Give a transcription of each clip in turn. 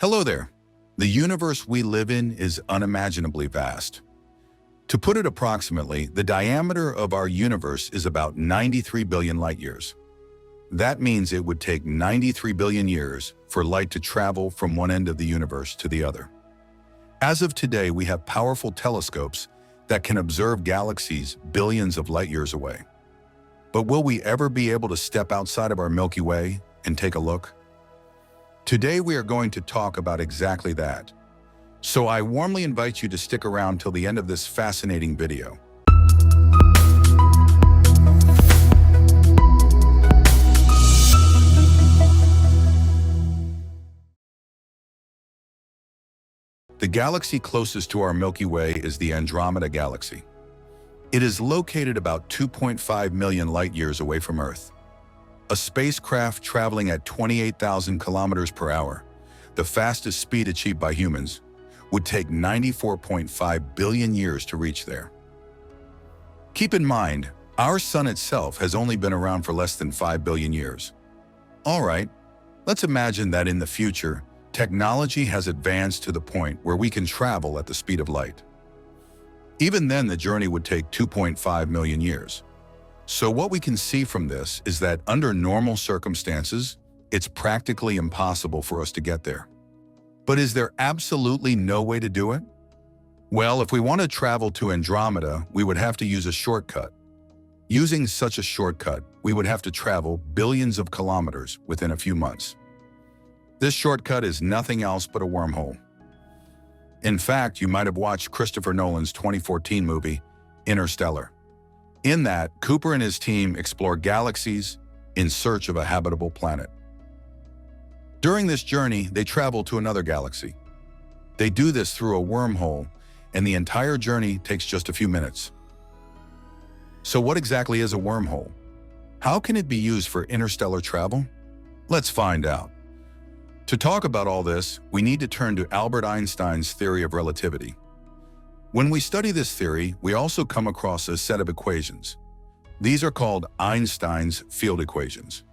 Hello there. The universe we live in is unimaginably vast. To put it approximately, the diameter of our universe is about 93 billion light years. That means it would take 93 billion years for light to travel from one end of the universe to the other. As of today, we have powerful telescopes that can observe galaxies billions of light years away. But will we ever be able to step outside of our Milky Way and take a look? Today we are going to talk about exactly that. So I warmly invite you to stick around till the end of this fascinating video. The galaxy closest to our Milky Way is the Andromeda Galaxy. It is located about 2.5 million light years away from Earth. A spacecraft traveling at 28,000 kilometers per hour, the fastest speed achieved by humans, would take 94.5 billion years to reach there. Keep in mind, our sun itself has only been around for less than 5 billion years. All right, let's imagine that in the future, technology has advanced to the point where we can travel at the speed of light. Even then, the journey would take 2.5 million years. So what we can see from this is that under normal circumstances, it's practically impossible for us to get there. But is there absolutely no way to do it? Well, if we want to travel to Andromeda, we would have to use a shortcut. Using such a shortcut, we would have to travel billions of kilometers within a few months. This shortcut is nothing else but a wormhole. In fact, you might have watched Christopher Nolan's 2014 movie, Interstellar. In that, Cooper and his team explore galaxies in search of a habitable planet. During this journey, they travel to another galaxy. They do this through a wormhole, and the entire journey takes just a few minutes. So what exactly is a wormhole? How can it be used for interstellar travel? Let's find out. To talk about all this, we need to turn to Albert Einstein's theory of relativity. When we study this theory, we also come across a set of equations. These are called Einstein's field equations.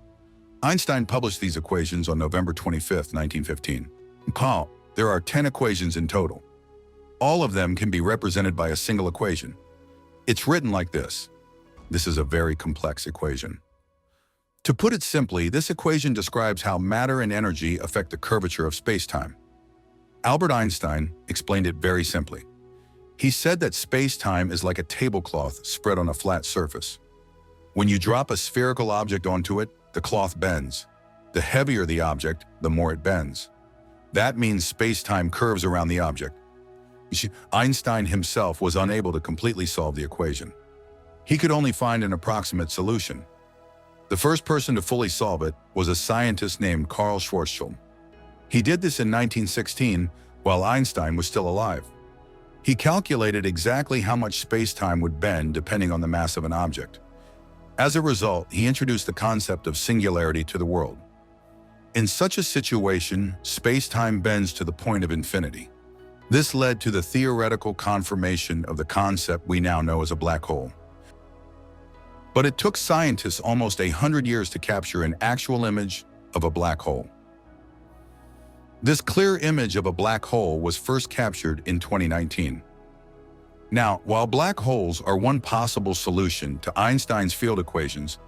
Einstein published these equations on November 25, 1915. There are 10 equations in total. All of them can be represented by a single equation. It's written like this. This is a very complex equation. To put it simply, this equation describes how matter and energy affect the curvature of space-time. Albert Einstein explained it very simply. He said that space-time is like a tablecloth spread on a flat surface. When you drop a spherical object onto it, the cloth bends. The heavier the object, the more it bends. That means space-time curves around the object. Einstein himself was unable to completely solve the equation. He could only find an approximate solution. The first person to fully solve it was a scientist named Schwarzschild. He did this in 1916 while Einstein was still alive. He calculated exactly how much space-time would bend depending on the mass of an object. As a result, he introduced the concept of singularity to the world. In such a situation, space-time bends to the point of infinity. This led to the theoretical confirmation of the concept we now know as a black hole. But it took scientists almost 100 years to capture an actual image of a black hole. This clear image of a black hole was first captured in 2019. Now, while black holes are one possible solution to Einstein's field equations,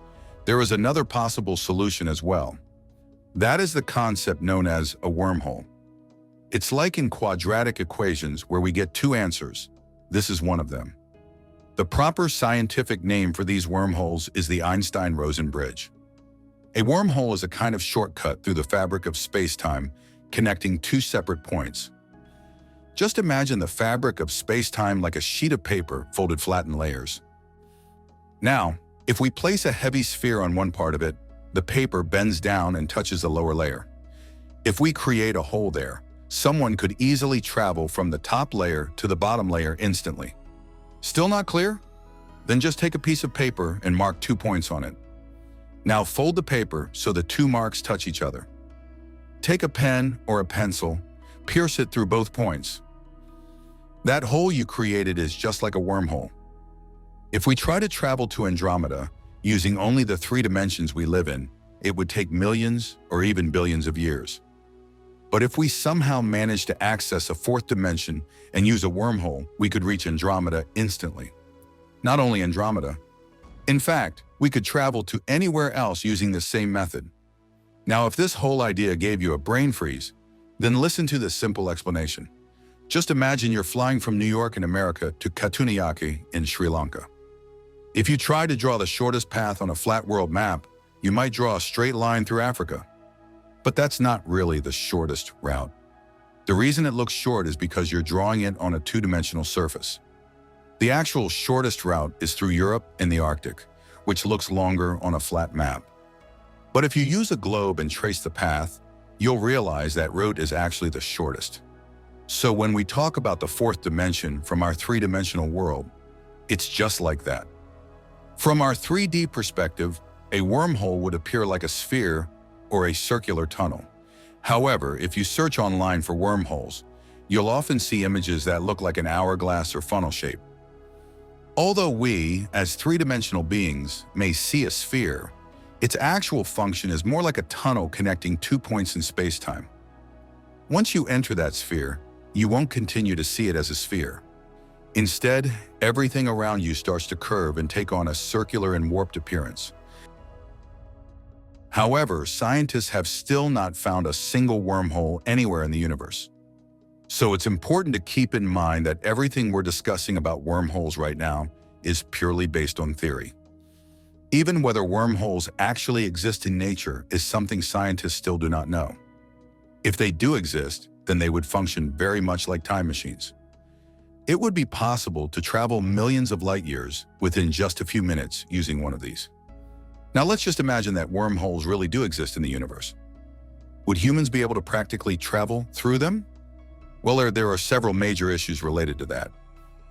there is another possible solution as well. That is the concept known as a wormhole. It's like in quadratic equations where we get two answers. This is one of them. The proper scientific name for these wormholes is the Einstein-Rosen Bridge. A wormhole is a kind of shortcut through the fabric of space-time, connecting two separate points. Just imagine the fabric of space-time like a sheet of paper folded flat in layers. Now, if we place a heavy sphere on one part of it, the paper bends down and touches the lower layer. If we create a hole there, someone could easily travel from the top layer to the bottom layer instantly. Still not clear? Then just take a piece of paper and mark 2 points on it. Now fold the paper so the two marks touch each other. Take a pen or a pencil, pierce it through both points. That hole you created is just like a wormhole. If we try to travel to Andromeda using only the 3 dimensions we live in, it would take millions or even billions of years. But if we somehow manage to access a fourth dimension and use a wormhole, we could reach Andromeda instantly. Not only Andromeda. In fact, we could travel to anywhere else using the same method. Now, if this whole idea gave you a brain freeze, then listen to this simple explanation. Just imagine you're flying from New York in America to Katunayake in Sri Lanka. If you try to draw the shortest path on a flat world map, you might draw a straight line through Africa. But that's not really the shortest route. The reason it looks short is because you're drawing it on a two-dimensional surface. The actual shortest route is through Europe and the Arctic, which looks longer on a flat map. But if you use a globe and trace the path, you'll realize that route is actually the shortest. So when we talk about the fourth dimension from our three-dimensional world, it's just like that. From our 3D perspective, a wormhole would appear like a sphere or a circular tunnel. However, if you search online for wormholes, you'll often see images that look like an hourglass or funnel shape. Although we, as three-dimensional beings, may see a sphere, its actual function is more like a tunnel connecting 2 points in spacetime. Once you enter that sphere, you won't continue to see it as a sphere. Instead, everything around you starts to curve and take on a circular and warped appearance. However, scientists have still not found a single wormhole anywhere in the universe. So it's important to keep in mind that everything we're discussing about wormholes right now is purely based on theory. Even whether wormholes actually exist in nature is something scientists still do not know. If they do exist, then they would function very much like time machines. It would be possible to travel millions of light years within just a few minutes using one of these. Now let's just imagine that wormholes really do exist in the universe. Would humans be able to practically travel through them? Well, there are several major issues related to that.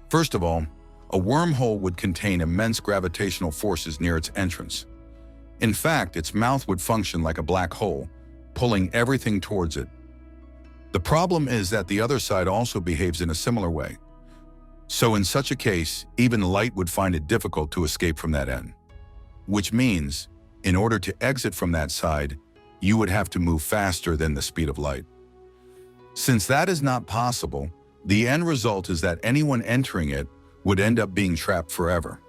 First of all, a wormhole would contain immense gravitational forces near its entrance. In fact, its mouth would function like a black hole, pulling everything towards it. The problem is that the other side also behaves in a similar way. So in such a case, even light would find it difficult to escape from that end. Which means, in order to exit from that side, you would have to move faster than the speed of light. Since that is not possible, the end result is that anyone entering it would end up being trapped forever.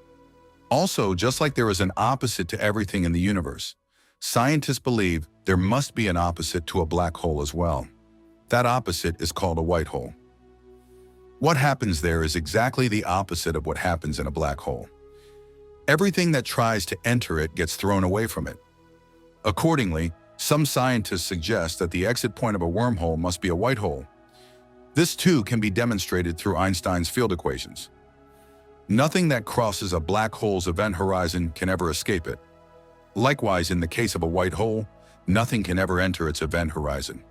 Also, just like there is an opposite to everything in the universe, scientists believe there must be an opposite to a black hole as well. That opposite is called a white hole. What happens there is exactly the opposite of what happens in a black hole. Everything that tries to enter it gets thrown away from it. Accordingly, some scientists suggest that the exit point of a wormhole must be a white hole. This too can be demonstrated through Einstein's field equations. Nothing that crosses a black hole's event horizon can ever escape it. Likewise, in the case of a white hole, nothing can ever enter its event horizon.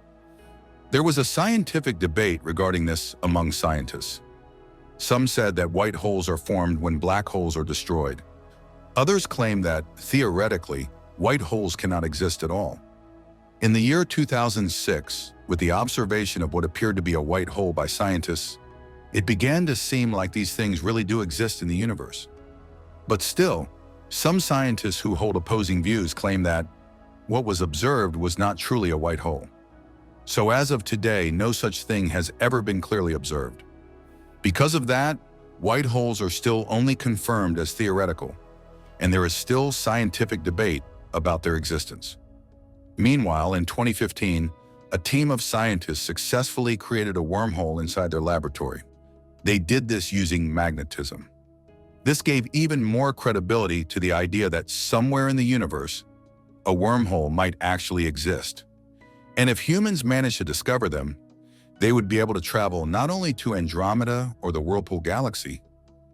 There was a scientific debate regarding this among scientists. Some said that white holes are formed when black holes are destroyed. Others claim that, theoretically, white holes cannot exist at all. In the year 2006, with the observation of what appeared to be a white hole by scientists, it began to seem like these things really do exist in the universe. But still, some scientists who hold opposing views claim that what was observed was not truly a white hole. So as of today, no such thing has ever been clearly observed. Because of that, white holes are still only confirmed as theoretical, and there is still scientific debate about their existence. Meanwhile, in 2015, a team of scientists successfully created a wormhole inside their laboratory. They did this using magnetism. This gave even more credibility to the idea that somewhere in the universe, a wormhole might actually exist. And if humans managed to discover them, they would be able to travel not only to Andromeda or the Whirlpool Galaxy,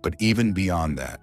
but even beyond that.